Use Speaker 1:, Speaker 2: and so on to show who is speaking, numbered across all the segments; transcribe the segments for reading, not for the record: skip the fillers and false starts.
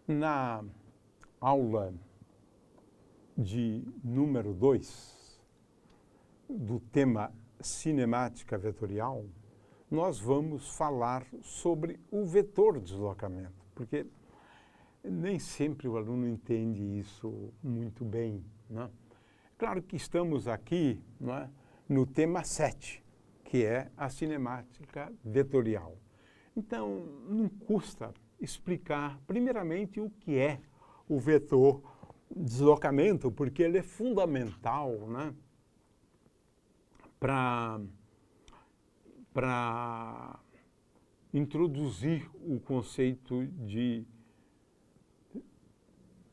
Speaker 1: Na aula de número 2 do tema cinemática vetorial, nós vamos falar sobre o vetor de deslocamento, porque nem sempre o aluno entende isso muito bem, né? Claro que estamos aqui, né, no tema 7, que é a cinemática vetorial. Então, não custa explicar, primeiramente, o que é o vetor deslocamento, porque ele é fundamental, né, para introduzir o conceito de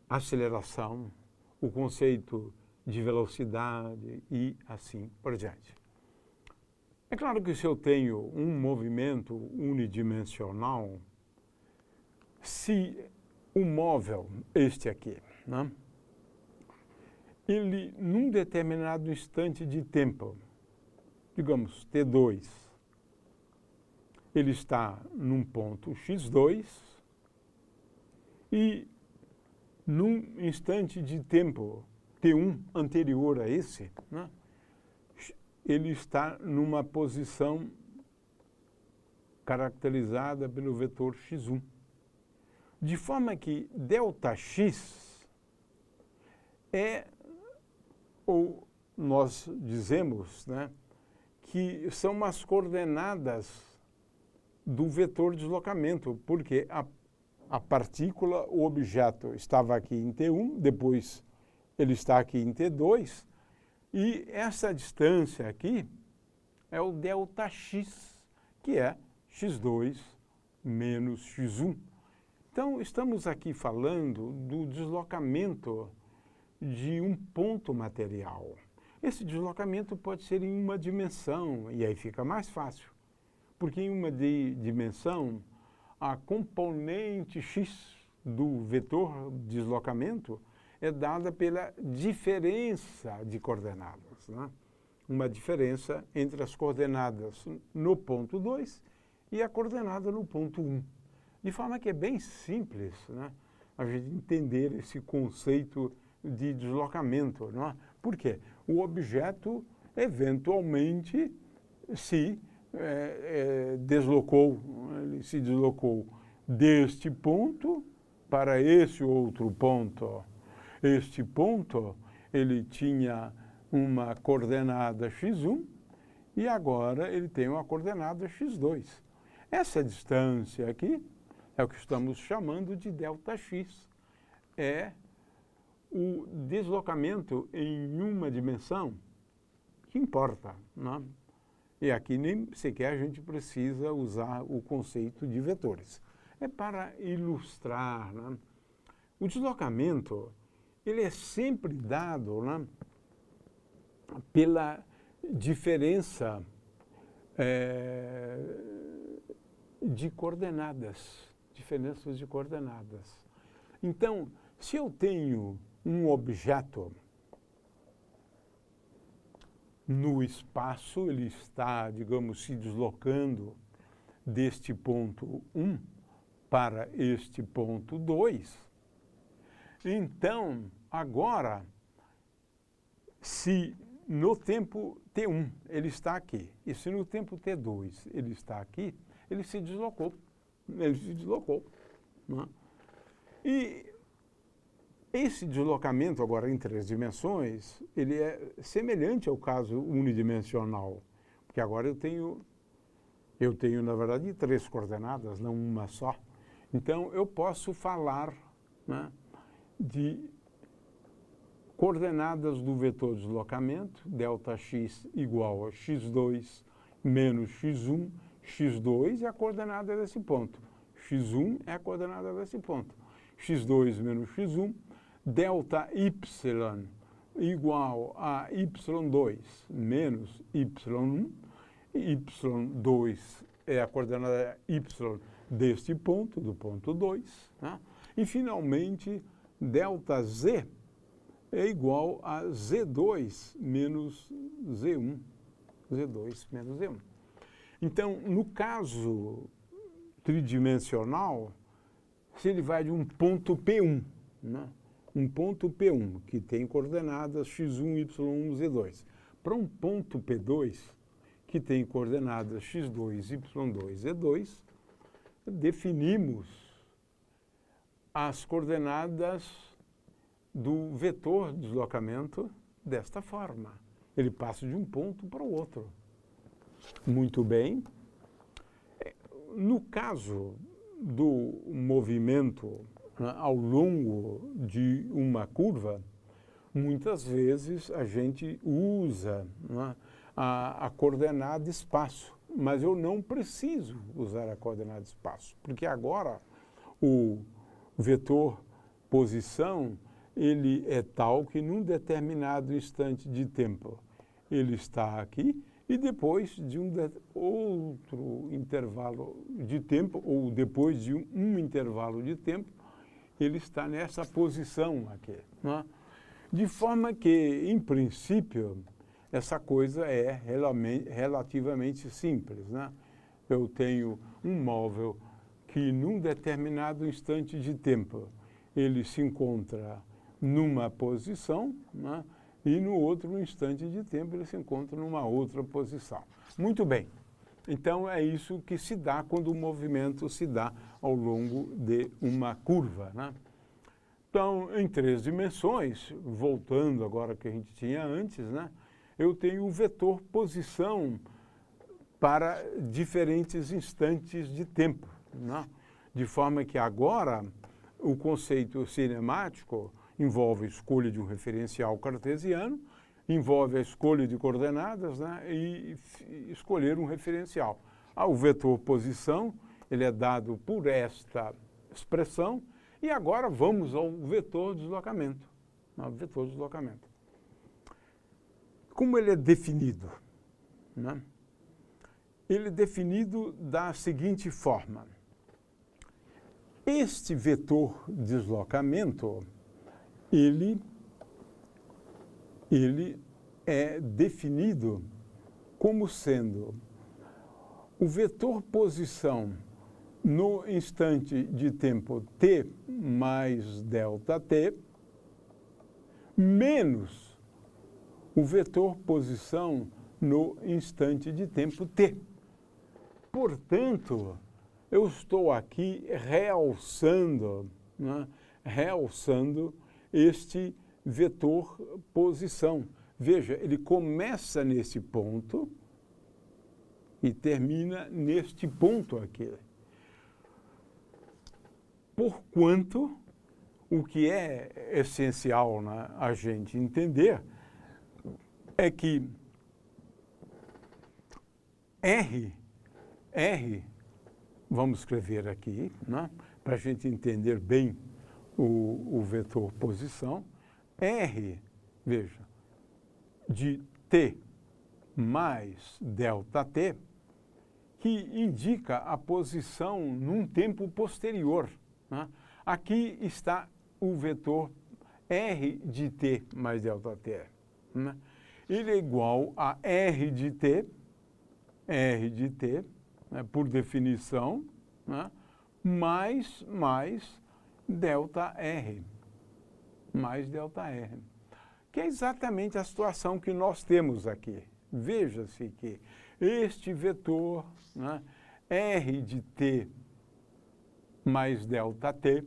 Speaker 1: aceleração, o conceito de velocidade e assim por diante. É claro que se eu tenho um movimento unidimensional, se o móvel, este aqui, né, ele, num determinado instante de tempo, digamos T2, ele está num ponto x2 e num instante de tempo T1 anterior a esse, né, ele está numa posição caracterizada pelo vetor x1. De forma que ΔX é, ou nós dizemos, né, que são as coordenadas do vetor de deslocamento, porque a partícula, o objeto, estava aqui em T1, depois ele está aqui em T2, e essa distância aqui é o ΔX, que é x2 menos x1. Então, estamos aqui falando do deslocamento de um ponto material. Esse deslocamento pode ser em uma dimensão, e aí fica mais fácil, porque em uma dimensão, a componente x do vetor de deslocamento é dada pela diferença de coordenadas, né? Uma diferença entre as coordenadas no ponto 2 e a coordenada no ponto 1. De forma que é bem simples, né, a gente entender esse conceito de deslocamento, não é? Por quê? O objeto, eventualmente, se deslocou, ele se deslocou deste ponto para esse outro ponto. Este ponto, ele tinha uma coordenada x1 e agora ele tem uma coordenada x2. Essa distância aqui é o que estamos chamando de ΔX. É o deslocamento em uma dimensão que importa, né? E aqui nem sequer a gente precisa usar o conceito de vetores. É para ilustrar, né? O deslocamento, ele é sempre dado, né, pela diferença de coordenadas, diferenças de coordenadas. Então, se eu tenho um objeto no espaço, ele está, digamos, se deslocando deste ponto 1 para este ponto 2. Então, agora, se no tempo T1 ele está aqui, e se no tempo T2 ele está aqui, ele se deslocou. Ele se deslocou, né? E esse deslocamento, agora em 3 dimensões, ele é semelhante ao caso unidimensional, porque agora eu tenho, na verdade, 3 coordenadas, não uma só. Então, eu posso falar, né, de coordenadas do vetor de deslocamento, ΔX igual a x2 menos x1, x2 é a coordenada desse ponto, x1 é a coordenada desse ponto, x2 menos x1, ΔY igual a y2 menos y1, y2 é a coordenada y deste ponto, do ponto 2, né? E finalmente, ΔZ é igual a Z2 menos Z1. Z2 menos Z1. Então, no caso tridimensional, se ele vai de um ponto P1, né? Um ponto P1, que tem coordenadas x1, y1, z2, para um ponto P2, que tem coordenadas x2, y2, z2, definimos as coordenadas do vetor de deslocamento desta forma. Ele passa de um ponto para o outro. Muito bem. No caso do movimento, né, ao longo de uma curva, muitas vezes a gente usa, né, a coordenada espaço, mas eu não preciso usar a coordenada espaço, porque agora o vetor posição ele é tal que num determinado instante de tempo ele está aqui e depois de outro intervalo de tempo, ou depois de um intervalo de tempo, ele está nessa posição aqui, né? De forma que, em princípio, essa coisa é relativamente simples, né? Eu tenho um móvel que, num determinado instante de tempo, ele se encontra numa posição, né? E no outro instante de tempo ele se encontra numa outra posição. Muito bem. Então é isso que se dá quando o movimento se dá ao longo de uma curva, né? Então, em 3 dimensões, voltando agora ao que a gente tinha antes, né? Eu tenho o vetor posição para diferentes instantes de tempo, né? De forma que agora o conceito cinemático envolve a escolha de um referencial cartesiano, envolve a escolha de coordenadas, né, e escolher um referencial. O vetor posição, ele é dado por esta expressão, e agora vamos ao vetor deslocamento. Vetor deslocamento. Como ele é definido? Né? Ele é definido da seguinte forma. Este vetor deslocamento, ele é definido como sendo o vetor posição no instante de tempo t mais ΔT menos o vetor posição no instante de tempo t. Portanto, eu estou aqui realçando, né, realçando este vetor posição. Veja, ele começa nesse ponto e termina neste ponto aqui. Porquanto, o que é essencial, né, a gente entender é que R, vamos escrever aqui, né, para a gente entender bem o vetor posição, R, veja, de t mais ΔT, que indica a posição num tempo posterior, né? Aqui está o vetor R de t mais ΔT, né? Ele é igual a R de t, né, por definição, né, mais ΔR, que é exatamente a situação que nós temos aqui. Veja-se que este vetor, né, R de t mais ΔT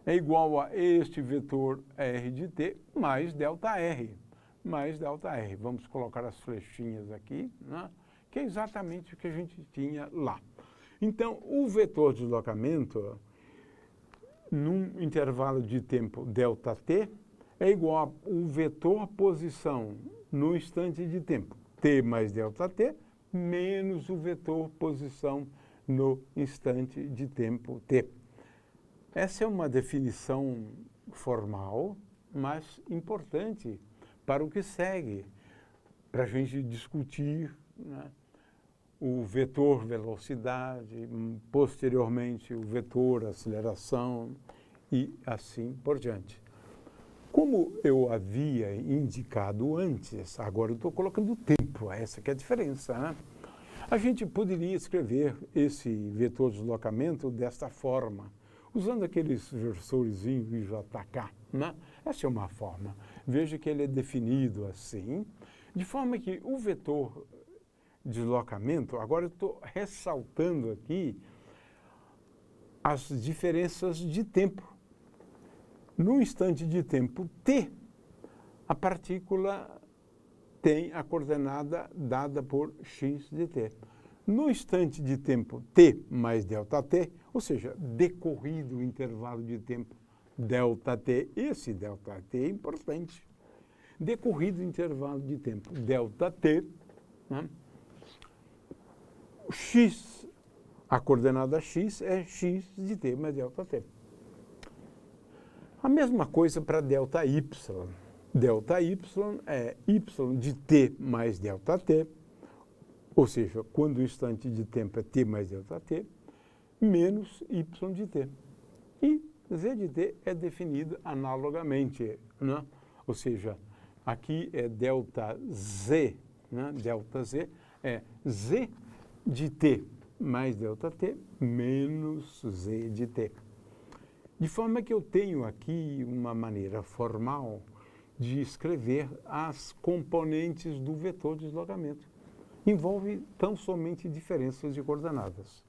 Speaker 1: é igual a este vetor R de t mais ΔR, Vamos colocar as flechinhas aqui, né, que é exatamente o que a gente tinha lá. Então, o vetor de deslocamento, num intervalo de tempo ΔT, é igual ao vetor posição no instante de tempo, t mais ΔT, menos o vetor posição no instante de tempo t. Essa é uma definição formal, mas importante para o que segue, para a gente discutir, né, o vetor velocidade, posteriormente o vetor aceleração e assim por diante. Como eu havia indicado antes, agora eu estou colocando o tempo, essa que é a diferença, né? A gente poderia escrever esse vetor de deslocamento desta forma. usando aqueles versorzinhos IJK, né? Essa é uma forma. Veja que ele é definido assim, de forma que o vetor deslocamento, agora eu estou ressaltando aqui as diferenças de tempo. No instante de tempo t, a partícula tem a coordenada dada por x de t. No instante de tempo t mais ΔT, ou seja, decorrido o intervalo de tempo ΔT, esse ΔT é importante. Decorrido o intervalo de tempo ΔT, né? X, a coordenada x é x de t mais ΔT. A mesma coisa para ΔY. ΔY é y de t mais ΔT, ou seja, quando o instante de tempo é t mais ΔT, menos y de t. E z de t é definido analogamente, né? Ou seja, aqui é ΔZ, né? ΔZ é z de t mais ΔT menos z de t. De forma que eu tenho aqui uma maneira formal de escrever as componentes do vetor de deslocamento. Envolve tão somente diferenças de coordenadas.